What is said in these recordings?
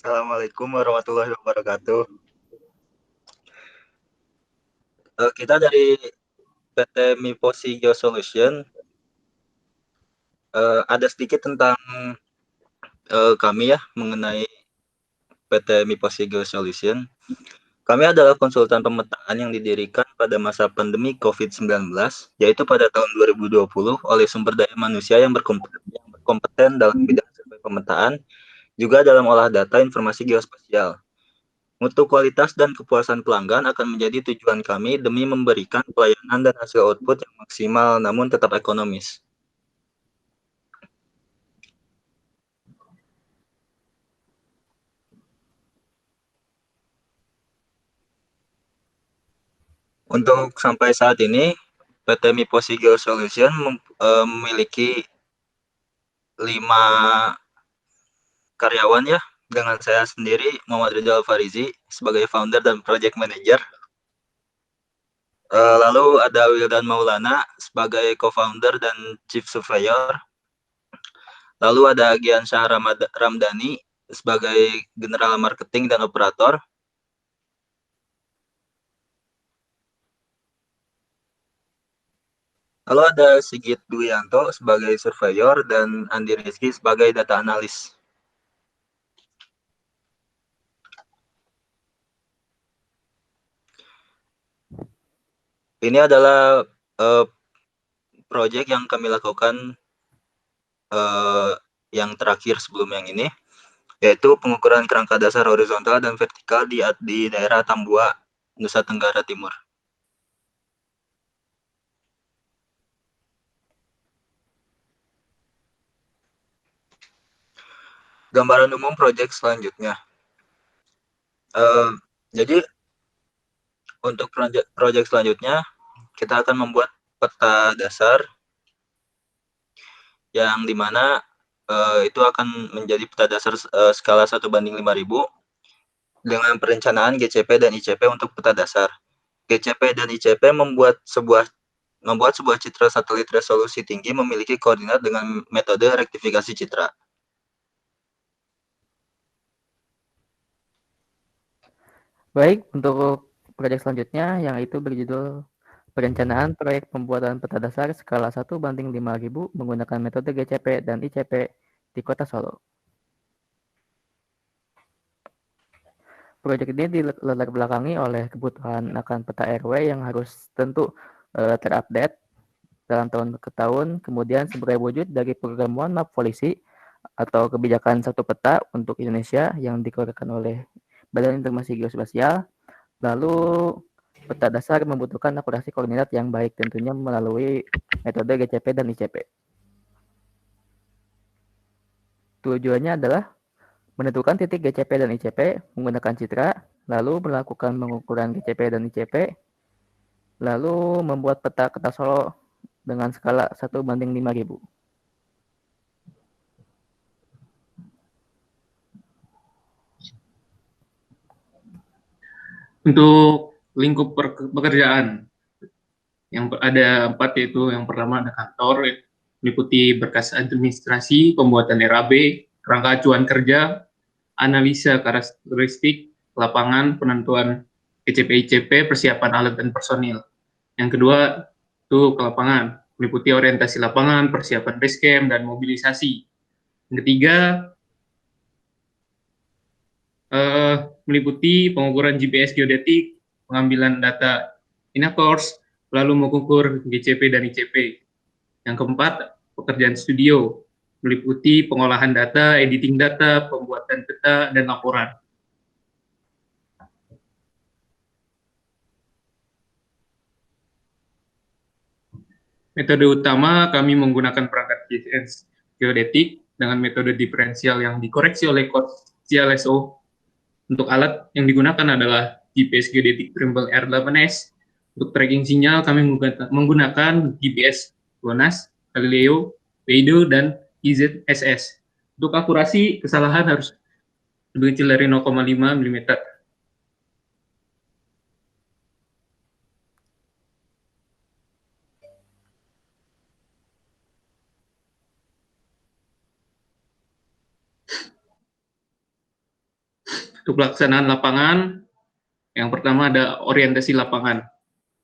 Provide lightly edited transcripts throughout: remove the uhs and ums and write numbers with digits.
Assalamualaikum warahmatullahi wabarakatuh. Kita dari PT Miposi Geosolution, ada sedikit tentang kami ya mengenai PT Miposi Geosolution. Kami adalah konsultan pemetaan yang didirikan pada masa pandemi COVID-19, yaitu pada tahun 2020 oleh sumber daya manusia yang berkompeten dalam bidang survei pemetaan, juga dalam olah data informasi geospasial. Mutu kualitas dan kepuasan pelanggan akan menjadi tujuan kami demi memberikan pelayanan dan hasil output yang maksimal namun tetap ekonomis. Untuk sampai saat ini, PT Miposi Geosolution memiliki 5 karyawan ya, dengan saya sendiri Muhammad Rizal Farizi sebagai founder dan project manager. Lalu ada Wildan Maulana sebagai co-founder dan chief surveyor. Lalu ada Gian Syah Ramdhani sebagai general marketing dan operator. Lalu ada Sigit Duyanto sebagai surveyor dan Andi Rizky sebagai data analis. Ini adalah proyek yang kami lakukan yang terakhir sebelum yang ini, yaitu pengukuran kerangka dasar horizontal dan vertikal di daerah Tambua, Nusa Tenggara Timur. Gambaran umum proyek selanjutnya. Jadi untuk proyek selanjutnya kita akan membuat peta dasar yang dimana itu akan menjadi peta dasar skala 1:5000 dengan perencanaan GCP dan ICP untuk peta dasar. GCP dan ICP membuat sebuah citra satelit resolusi tinggi memiliki koordinat dengan metode rektifikasi citra. Baik, untuk proyek selanjutnya yang itu berjudul Perencanaan Proyek Pembuatan Peta Dasar Skala 1:5000 menggunakan metode GCP dan ICP di Kota Solo. Proyek ini dilatar belakangi oleh kebutuhan akan peta RW yang harus tentu terupdate dalam tahun ke tahun, kemudian sebagai wujud dari program One Map Polisi atau kebijakan satu peta untuk Indonesia yang dikeluarkan oleh Badan Informasi Geospasial. Lalu peta dasar membutuhkan akurasi koordinat yang baik tentunya melalui metode GCP dan ICP. Tujuannya adalah menentukan titik GCP dan ICP menggunakan citra, lalu melakukan pengukuran GCP dan ICP, lalu membuat peta Kota Solo dengan skala 1:5000. Untuk lingkup pekerjaan yang ada 4, yaitu yang pertama ada kantor, meliputi berkas administrasi, pembuatan RAB, kerangka acuan kerja, analisa karakteristik lapangan, penentuan GCP ICP, persiapan alat dan personil. Yang kedua itu ke lapangan, meliputi orientasi lapangan, persiapan base camp, dan mobilisasi. Yang ketiga meliputi pengukuran GPS geodetik, pengambilan data inacors, lalu mengukur GCP dan ICP. Yang keempat, pekerjaan studio, meliputi pengolahan data, editing data, pembuatan peta, dan laporan. Metode utama kami menggunakan perangkat GPS geodetik dengan metode diferensial yang dikoreksi oleh CLSO. Untuk alat yang digunakan adalah GPS geodetik Trimble R8S. Untuk tracking sinyal kami menggunakan GPS GLONASS, Galileo, Beidou, dan IZSS. Untuk akurasi, kesalahan harus lebih kecil dari 0,5 mm. Untuk pelaksanaan lapangan, yang pertama ada orientasi lapangan.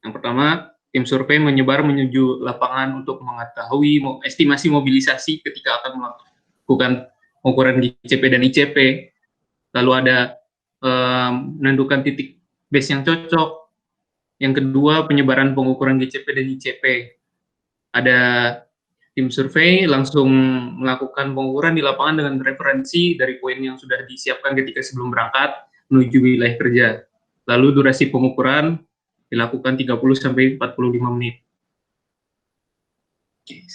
Yang pertama, tim survei menyebar menuju lapangan untuk mengetahui estimasi mobilisasi ketika akan melakukan pengukuran GCP dan ICP. Lalu ada menentukan titik base yang cocok. Yang kedua, penyebaran pengukuran GCP dan ICP. Ada tim survei langsung melakukan pengukuran di lapangan dengan referensi dari poin yang sudah disiapkan ketika sebelum berangkat menuju wilayah kerja. Lalu durasi pengukuran dilakukan 30-45 menit. Oke,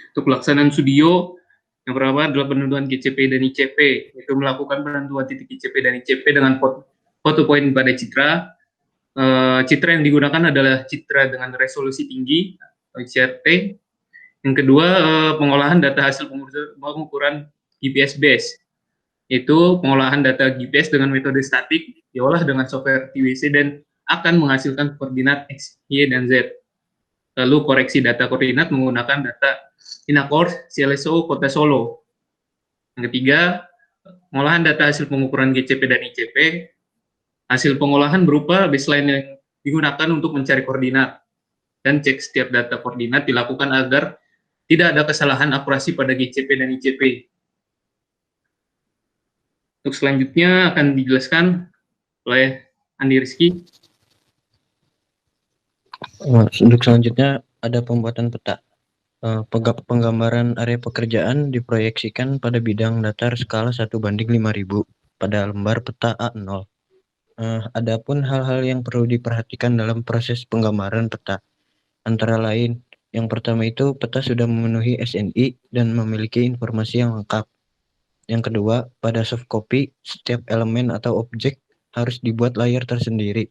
untuk pelaksanaan studio, yang pertama adalah penentuan GCP dan ICP, yaitu melakukan penentuan titik GCP dan ICP dengan foto poin pada citra. Citra yang digunakan adalah citra dengan resolusi tinggi, CRT. Yang kedua, pengolahan data hasil pengukuran GPS base, yaitu pengolahan data GPS dengan metode statik, diolah dengan software TWC dan akan menghasilkan koordinat X, Y, dan Z. Lalu koreksi data koordinat menggunakan data Inacor CLSO Kota Solo. Yang ketiga, pengolahan data hasil pengukuran GCP dan ICP. Hasil pengolahan berupa baseline yang digunakan untuk mencari koordinat, dan cek setiap data koordinat dilakukan agar tidak ada kesalahan akurasi pada GCP dan ICP. Untuk selanjutnya akan dijelaskan oleh Andi Rizky. Untuk selanjutnya ada pembuatan peta. Penggambaran area pekerjaan diproyeksikan pada bidang datar skala 1:5000 pada lembar peta A0. Adapun hal-hal yang perlu diperhatikan dalam proses penggambaran peta, antara lain, yang pertama itu peta sudah memenuhi SNI dan memiliki informasi yang lengkap. Yang kedua, pada soft copy, setiap elemen atau objek harus dibuat layar tersendiri.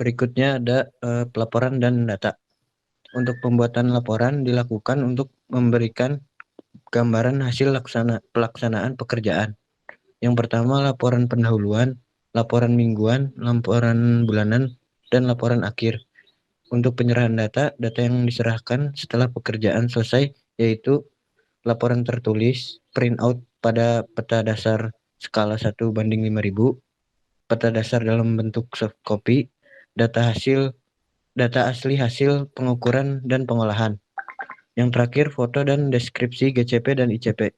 Berikutnya ada pelaporan dan data. Untuk pembuatan laporan dilakukan untuk memberikan gambaran hasil pelaksanaan pekerjaan. Yang pertama, laporan pendahuluan, laporan mingguan, laporan bulanan, dan laporan akhir. Untuk penyerahan data yang diserahkan setelah pekerjaan selesai yaitu laporan tertulis, print out pada peta dasar skala 1:5000, peta dasar dalam bentuk soft copy, data asli hasil pengukuran dan pengolahan. Yang terakhir, foto dan deskripsi GCP dan ICP.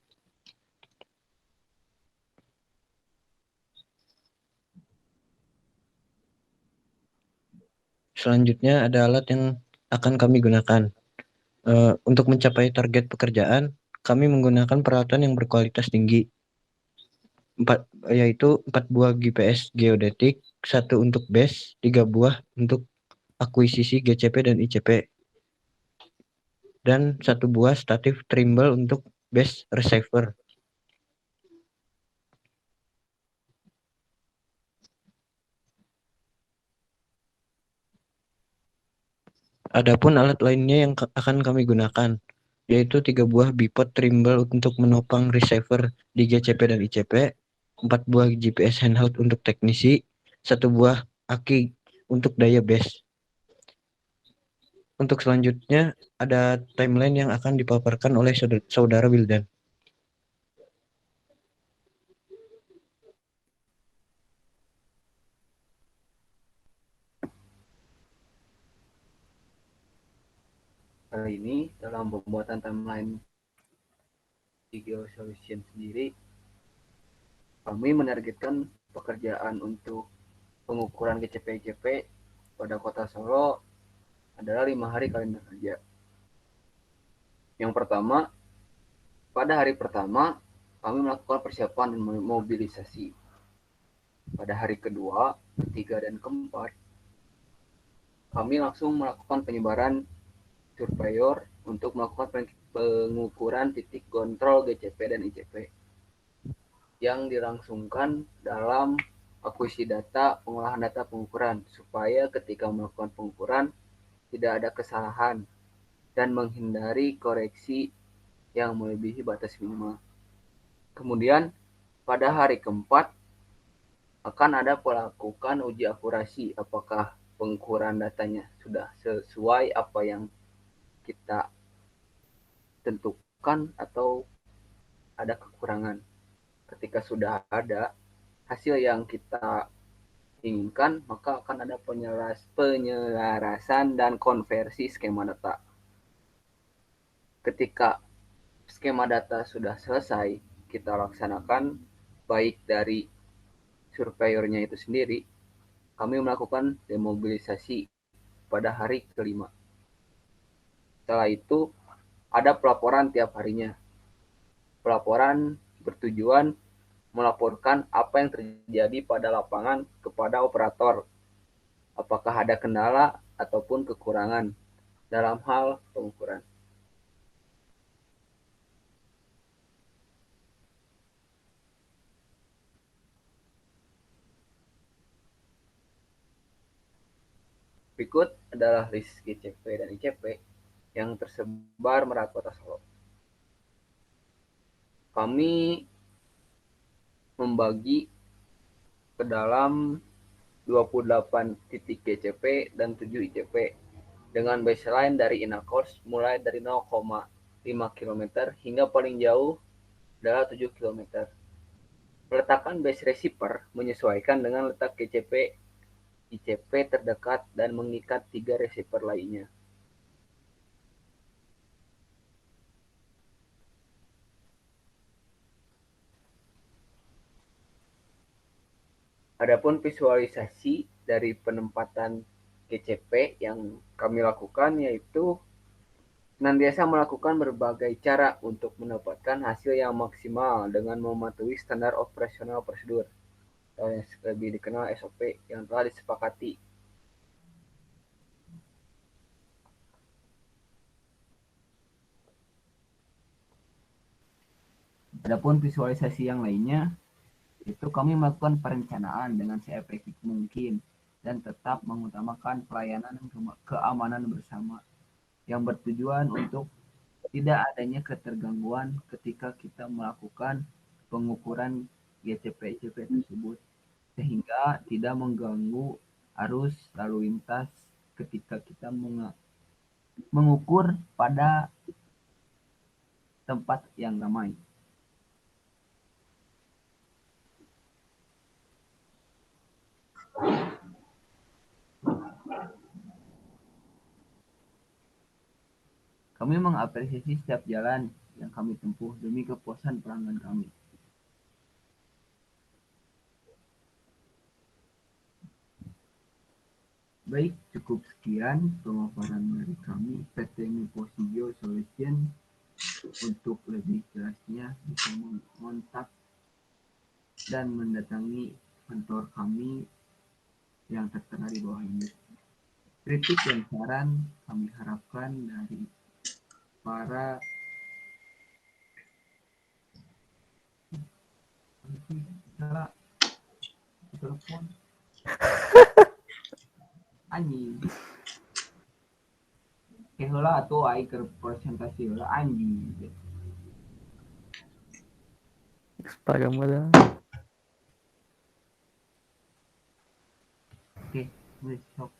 Selanjutnya ada alat yang akan kami gunakan. Untuk mencapai target pekerjaan, kami menggunakan peralatan yang berkualitas tinggi, yaitu 4 buah GPS geodetik, 1 untuk base, 3 buah untuk akuisisi GCP dan ICP, dan 1 buah statif Trimble untuk base receiver. Adapun alat lainnya yang akan kami gunakan, yaitu 3 buah bipod Trimble untuk menopang receiver di GCP dan ICP, 4 buah GPS handheld untuk teknisi, 1 buah aki untuk daya base. Untuk selanjutnya ada timeline yang akan dipaparkan oleh saudara Wildan. Kali ini dalam pembuatan timeline di GeoSolution sendiri, kami menargetkan pekerjaan untuk pengukuran GCP-ICP pada Kota Solo adalah 5 hari kalender kerja. Yang pertama, pada hari pertama kami melakukan persiapan dan mobilisasi. Pada hari kedua, ketiga, dan keempat, kami langsung melakukan penyebaran surveyor untuk melakukan pengukuran titik kontrol GCP dan ICP yang dilangsungkan dalam akuisisi data, pengolahan data pengukuran, supaya ketika melakukan pengukuran tidak ada kesalahan dan menghindari koreksi yang melebihi batas minimal. Kemudian Pada hari keempat akan ada melakukan uji akurasi apakah pengukuran datanya sudah sesuai apa yang kita tentukan atau ada kekurangan. Ketika sudah ada hasil yang kita inginkan, maka akan ada penyelarasan dan konversi skema data. Ketika skema data sudah selesai, kita laksanakan baik dari surveyornya itu sendiri, kami melakukan demobilisasi pada hari kelima. Setelah itu, ada pelaporan tiap harinya. Pelaporan bertujuan melaporkan apa yang terjadi pada lapangan kepada operator, apakah ada kendala ataupun kekurangan dalam hal pengukuran. Berikut adalah list GCP dan ICP yang tersebar merata kota Solo. Kami membagi ke dalam 28 titik GCP dan 7 ICP dengan baseline dari inner course mulai dari 0,5 km hingga paling jauh adalah 7 km. Peletakan base receiver menyesuaikan dengan letak GCP ICP terdekat dan mengikat 3 receiver lainnya. Adapun visualisasi dari penempatan GCP yang kami lakukan yaitu senantiasa melakukan berbagai cara untuk mendapatkan hasil yang maksimal dengan mematuhi standar operasional prosedur atau yang lebih dikenal SOP yang telah disepakati. Adapun visualisasi yang lainnya itu kami melakukan perencanaan dengan seefektif mungkin dan tetap mengutamakan pelayanan dan keamanan bersama yang bertujuan untuk tidak adanya ketergangguan ketika kita melakukan pengukuran GCP-ICP tersebut sehingga tidak mengganggu arus lalu lintas ketika kita mengukur pada tempat yang ramai. Kami mengapresiasi setiap jalan yang kami tempuh demi kepuasan pelanggan kami. Baik, cukup sekian pemaparan dari kami PT Miposio Solution. Untuk lebih jelasnya bisa mengontak dan mendatangi kantor kami yang tertera di bawah ini. Kritik dan saran kami harapkan dari para telepon anjing. Heula atuh ai keur presentasi heula anjing. Sepagamudah. Oke, besok.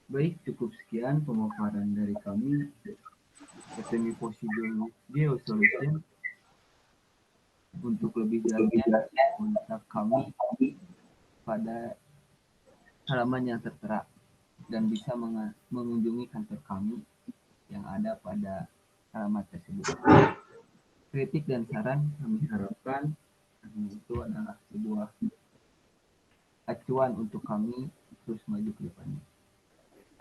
Baik, cukup sekian pemaparan dari kami. PT Miposio Solution. Untuk lebih jelasnya, kontak kami pada halaman yang tertera dan bisa mengunjungi kantor kami yang ada pada alamat tersebut. Kritik dan saran kami harapkan itu adalah sebuah acuan untuk kami terus maju ke depannya.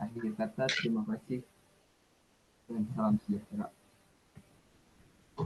Akhir kata, terima kasih dan salam sejahtera.